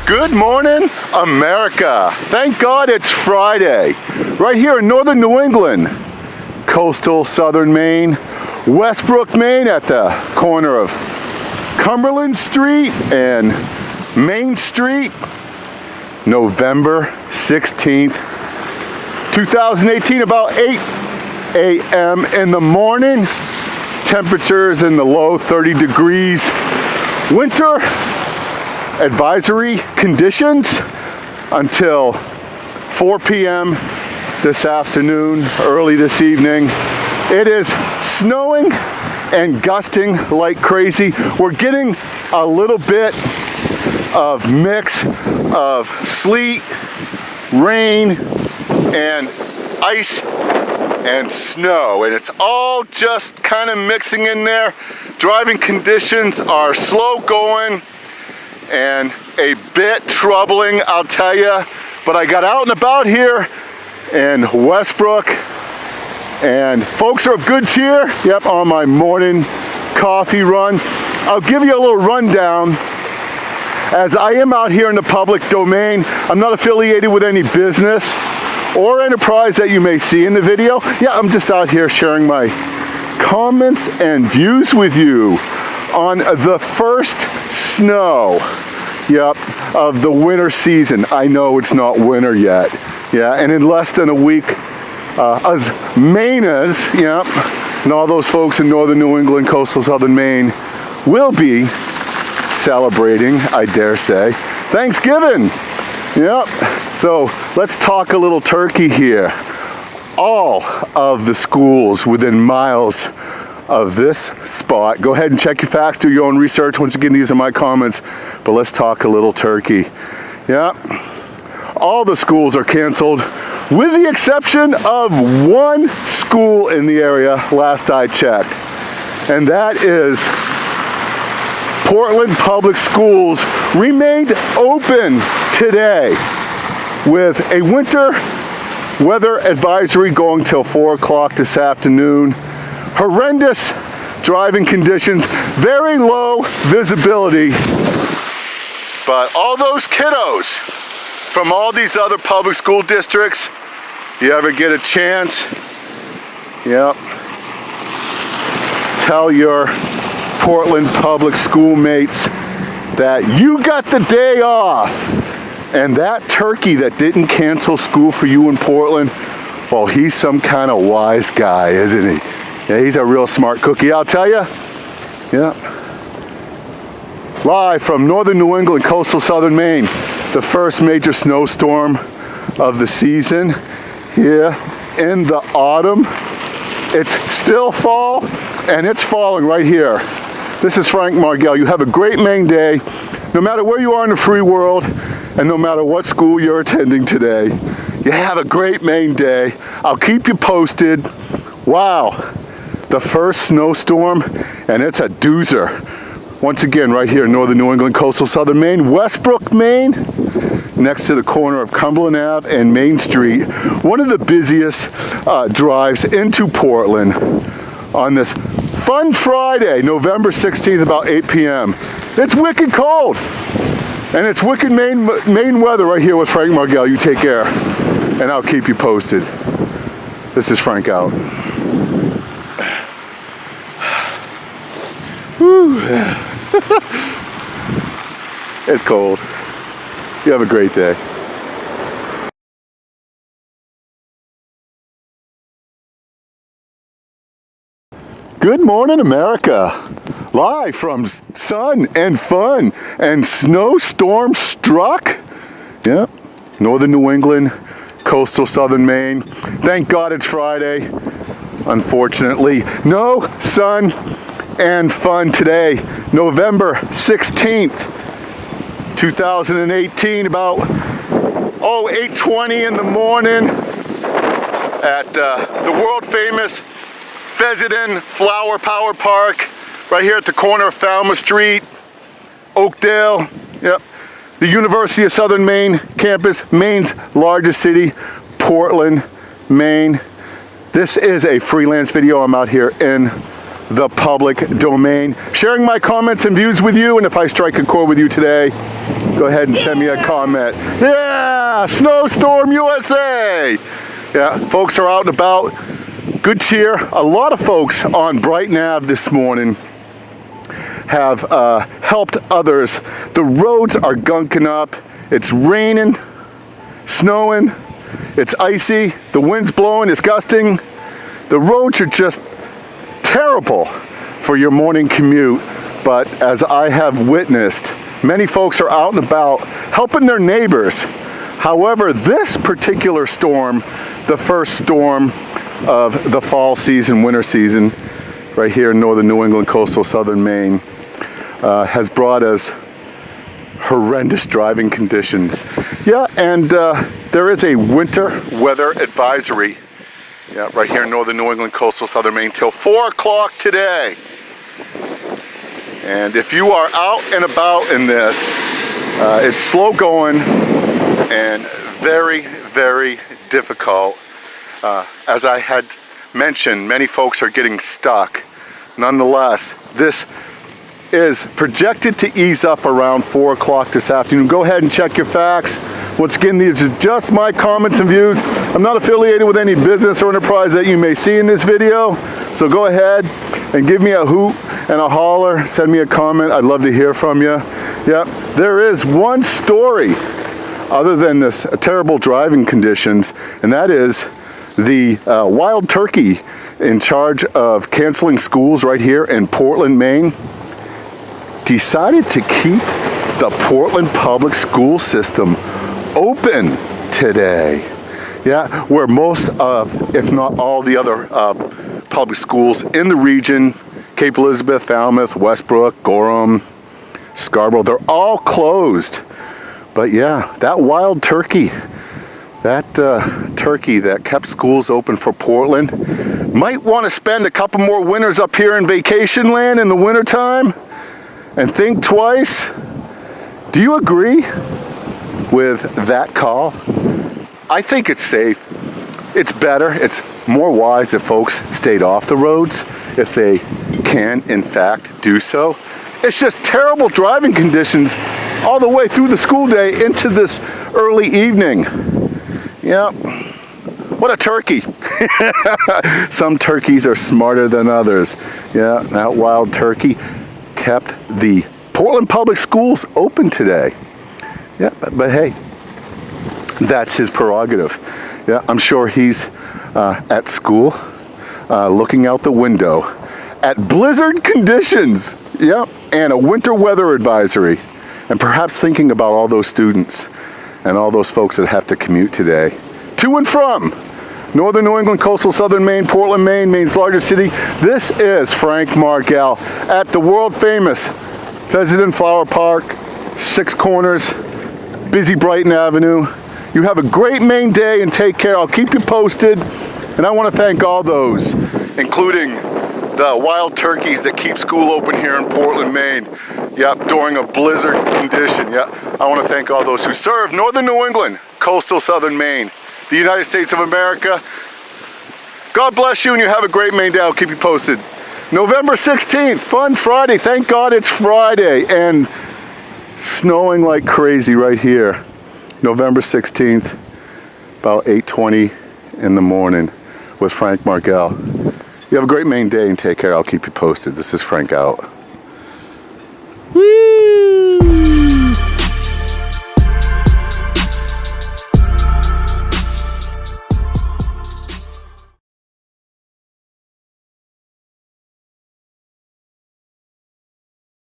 Good morning, America. Thank God it's Friday. Right here in northern New England, coastal southern Maine, Westbrook, Maine, at the corner of Cumberland Street and Main Street, November 16th, 2018, about 8 a.m. in the morning. Temperatures in the low 30 degrees. Winter advisory conditions until 4 p.m. this afternoon, early this evening. It is snowing and gusting like crazy. We're getting a little bit of mix of sleet, rain, and ice and snow, and it's all just kind of mixing in there. Driving conditions are slow going and a bit troubling, I'll tell you. But I got out and about here in Westbrook, and folks are of good cheer. Yep, on my morning coffee run. I'll give you a little rundown. As I am out here in the public domain, I'm not affiliated with any business or enterprise that you may see in the video. Yeah, I'm just out here sharing my comments and views with you on the first snow, yep, of the winter season. I know it's not winter yet, yeah, and in less than a week, us Mainers, yep, and all those folks in northern New England, coastal southern Maine, will be celebrating, I dare say, Thanksgiving. Yep, so let's talk a little turkey here. All of the schools within miles of this spot, go ahead and check your facts, do your own research. Once again, these are my comments, but let's talk a little turkey. Yeah, all the schools are canceled with the exception of one school in the area last I checked, and that is Portland Public Schools remained open today with a winter weather advisory going till 4 o'clock this afternoon. Horrendous driving conditions, very low visibility. But all those kiddos from all these other public school districts, you ever get a chance, yep, tell your Portland public school mates that you got the day off. And that turkey that didn't cancel school for you in Portland, well, he's some kind of wise guy, isn't he? Yeah, he's a real smart cookie, I'll tell you. Yeah. Live from northern New England, coastal southern Maine, the first major snowstorm of the season here in the autumn. It's still fall, and it's falling right here. This is Frank Margel. You have a great Maine day, no matter where you are in the free world, and no matter what school you're attending today. You have a great Maine day. I'll keep you posted. Wow, the first snowstorm, and it's a doozer. Once again, right here in northern New England, coastal southern Maine, Westbrook, Maine, next to the corner of Cumberland Ave and Main Street. One of the busiest drives into Portland on this fun Friday, November 16th, about 8 p.m. It's wicked cold. And it's wicked Maine weather right here with Frank Margel. You take care, and I'll keep you posted. This is Frank out. Whew. It's cold. You have a great day. Good morning, America. Live from sun and fun and snowstorm struck. Yep, northern New England, coastal southern Maine. Thank God it's Friday. Unfortunately, no sun and fun today. November 16th, 2018, about 8:20 in the morning at the world famous Pheasant Flower Power Park, right here at the corner of Falmouth Street, Oakdale. Yep, the University of Southern Maine campus, Maine's largest city, Portland, Maine. This is a freelance video. I'm out here in the public domain. Sharing my comments and views with you, and if I strike a chord with you today, go ahead and send me a comment. Yeah, Snowstorm USA. Yeah, folks are out and about. Good cheer. A lot of folks on Brighton Ave this morning have helped others. The roads are gunking up. It's raining, snowing, it's icy, the wind's blowing, it's gusting. The roads are just terrible for your morning commute, but as I have witnessed, many folks are out and about helping their neighbors. However, this particular storm, the first storm of the fall season, winter season, right here in northern New England, coastal southern Maine, has brought us horrendous driving conditions. Yeah, and there is a winter weather advisory, yeah, right here in northern New England, coastal southern Maine, till 4 o'clock today. And if you are out and about in this, it's slow going and very, very difficult. As I had mentioned, many folks are getting stuck. Nonetheless, this is projected to ease up around 4 o'clock this afternoon. Go ahead and check your facts. Once again, these are just my comments and views. I'm not affiliated with any business or enterprise that you may see in this video. So go ahead and give me a hoot and a holler. Send me a comment. I'd love to hear from you. Yeah, there is one story other than this terrible driving conditions, and that is the wild turkey in charge of canceling schools right here in Portland, Maine, decided to keep the Portland public school system open today. Yeah, where most of, if not all the other public schools in the region, Cape Elizabeth, Falmouth, Westbrook, Gorham, Scarborough, they're all closed. But yeah, that wild turkey, that turkey that kept schools open for Portland, might want to spend a couple more winters up here in vacation land in the wintertime and think twice. Do you agree with that call? I think it's safe. It's better. It's more wise if folks stayed off the roads, if they can, in fact, do so. It's just terrible driving conditions all the way through the school day into this early evening. Yeah, what a turkey. Some turkeys are smarter than others. Yeah, that wild turkey kept the Portland public schools open today. Yeah, but hey, that's his prerogative. Yeah, I'm sure he's at school looking out the window at blizzard conditions. Yeah, and a winter weather advisory, and perhaps thinking about all those students and all those folks that have to commute today to and from northern New England, coastal southern Maine, Portland, Maine, Maine's largest city. This is Frank Margel at the world famous Pheasant and Flower Park, Six Corners, busy Brighton Avenue. You have a great Maine day and take care. I'll keep you posted. And I want to thank all those, including the wild turkeys that keep school open here in Portland, Maine. Yep, during a blizzard condition. Yep, I want to thank all those who serve northern New England, coastal southern Maine, the United States of America. God bless you, and you have a great Maine day. I'll keep you posted. November 16th, fun Friday. Thank God it's Friday, and snowing like crazy right here. November 16th, about 8:20 in the morning with Frank Margel. You have a great Maine day and take care. I'll keep you posted. This is Frank out.